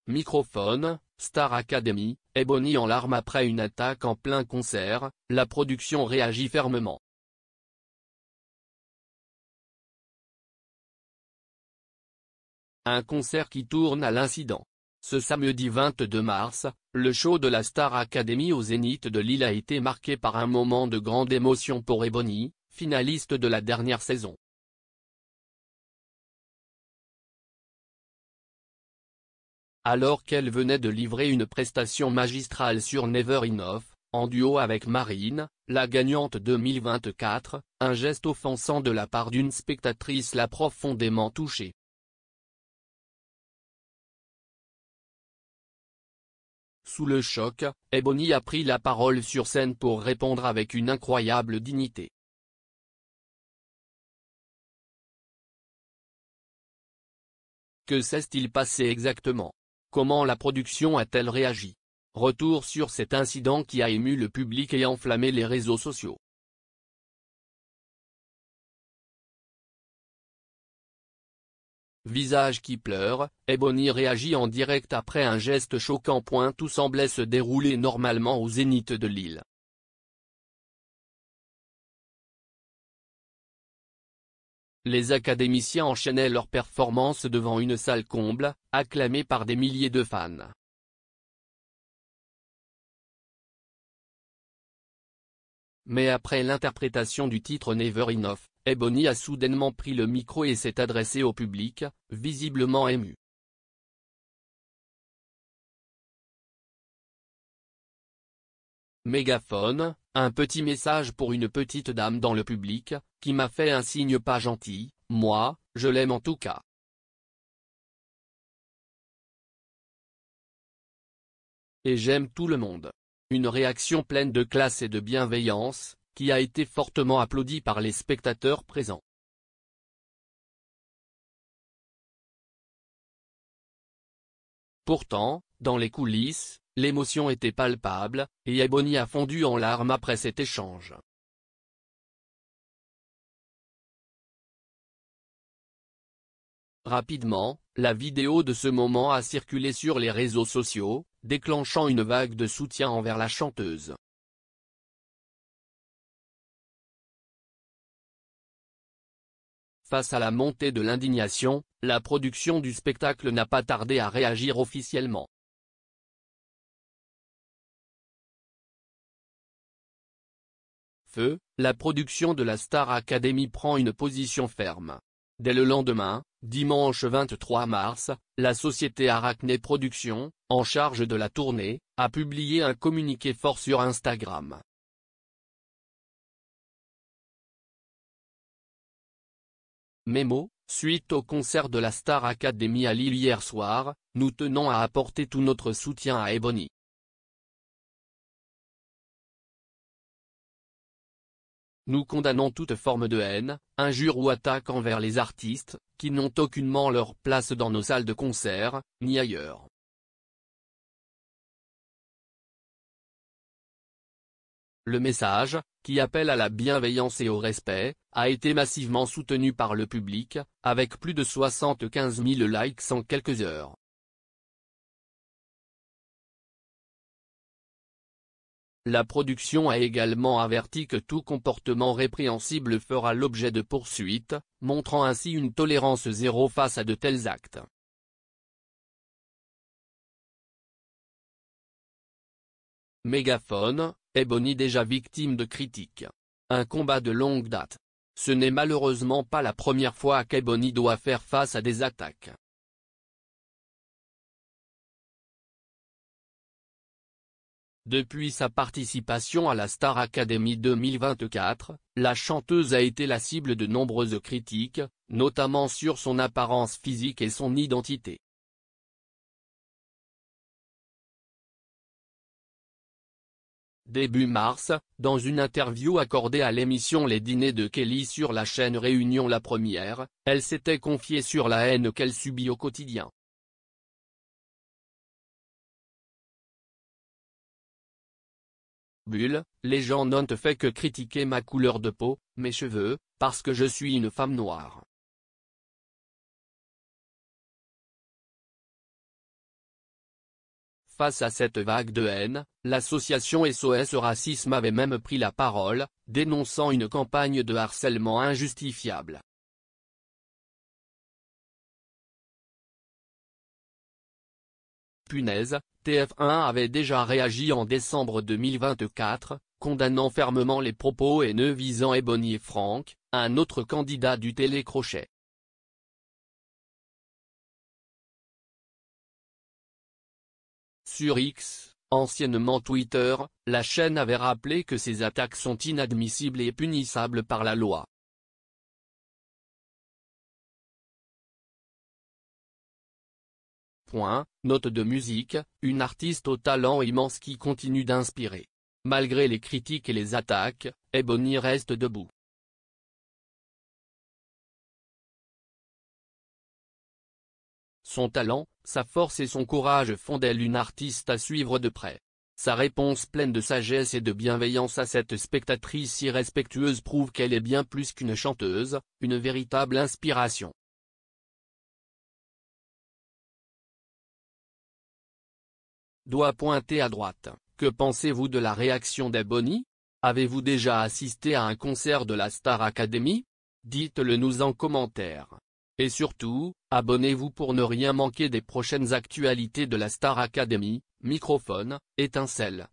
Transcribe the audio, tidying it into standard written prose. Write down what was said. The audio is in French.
Microphone, Star Academy, Ebony en larmes après une attaque en plein concert, la production réagit fermement. Un concert qui tourne à l'incident. Ce samedi 22 mars, le show de la Star Academy au Zénith de Lille a été marqué par un moment de grande émotion pour Ebony, finaliste de la dernière saison. Alors qu'elle venait de livrer une prestation magistrale sur Never Enough, en duo avec Marine, la gagnante 2024, un geste offensant de la part d'une spectatrice l'a profondément touchée. Sous le choc, Ebony a pris la parole sur scène pour répondre avec une incroyable dignité. Que s'est-il passé exactement? Comment la production a-t-elle réagi? Retour sur cet incident qui a ému le public et enflammé les réseaux sociaux. Visage qui pleure, Ebony réagit en direct après un geste choquant. Tout semblait se dérouler normalement au Zénith de Lille. Les académiciens enchaînaient leurs performances devant une salle comble, acclamée par des milliers de fans. Mais après l'interprétation du titre Never Enough, Ebony a soudainement pris le micro et s'est adressée au public, visiblement ému. Mégaphone, un petit message pour une petite dame dans le public, qui m'a fait un signe pas gentil, moi, je l'aime en tout cas. Et j'aime tout le monde. Une réaction pleine de classe et de bienveillance, qui a été fortement applaudie par les spectateurs présents. Pourtant, dans les coulisses, l'émotion était palpable, et Ebony a fondu en larmes après cet échange. Rapidement, la vidéo de ce moment a circulé sur les réseaux sociaux, déclenchant une vague de soutien envers la chanteuse. Face à la montée de l'indignation, la production du spectacle n'a pas tardé à réagir officiellement. La production de la Star Academy prend une position ferme. Dès le lendemain, dimanche 23 mars, la société Arachné Productions, en charge de la tournée, a publié un communiqué fort sur Instagram. Mémo, suite au concert de la Star Academy à Lille hier soir, nous tenons à apporter tout notre soutien à Ebony. Nous condamnons toute forme de haine, injure ou attaque envers les artistes, qui n'ont aucunement leur place dans nos salles de concert, ni ailleurs. Le message, qui appelle à la bienveillance et au respect, a été massivement soutenu par le public, avec plus de 75 000 likes en quelques heures. La production a également averti que tout comportement répréhensible fera l'objet de poursuites, montrant ainsi une tolérance zéro face à de tels actes. Mégaphone, Ebony déjà victime de critiques. Un combat de longue date. Ce n'est malheureusement pas la première fois qu'Ebony doit faire face à des attaques. Depuis sa participation à la Star Academy 2024, la chanteuse a été la cible de nombreuses critiques, notamment sur son apparence physique et son identité. Début mars, dans une interview accordée à l'émission Les Dîners de Kelly sur la chaîne Réunion La Première, elle s'était confiée sur la haine qu'elle subit au quotidien. Les gens n'ont fait que critiquer ma couleur de peau, mes cheveux, parce que je suis une femme noire. Face à cette vague de haine, l'association SOS Racisme avait même pris la parole, dénonçant une campagne de harcèlement injustifiable. Punaise, TF1 avait déjà réagi en décembre 2024, condamnant fermement les propos haineux visant Ebony et Franck, un autre candidat du télécrochet. Sur X, anciennement Twitter, la chaîne avait rappelé que ces attaques sont inadmissibles et punissables par la loi. Note de musique, une artiste au talent immense qui continue d'inspirer. Malgré les critiques et les attaques, Ebony reste debout. Son talent, sa force et son courage font d'elle une artiste à suivre de près. Sa réponse pleine de sagesse et de bienveillance à cette spectatrice irrespectueuse prouve qu'elle est bien plus qu'une chanteuse, une véritable inspiration. Doigt pointé à droite, que pensez-vous de la réaction d'Ebony? Avez-vous déjà assisté à un concert de la Star Academy? Dites-le nous en commentaire. Et surtout, abonnez-vous pour ne rien manquer des prochaines actualités de la Star Academy. Microphone, étincelle.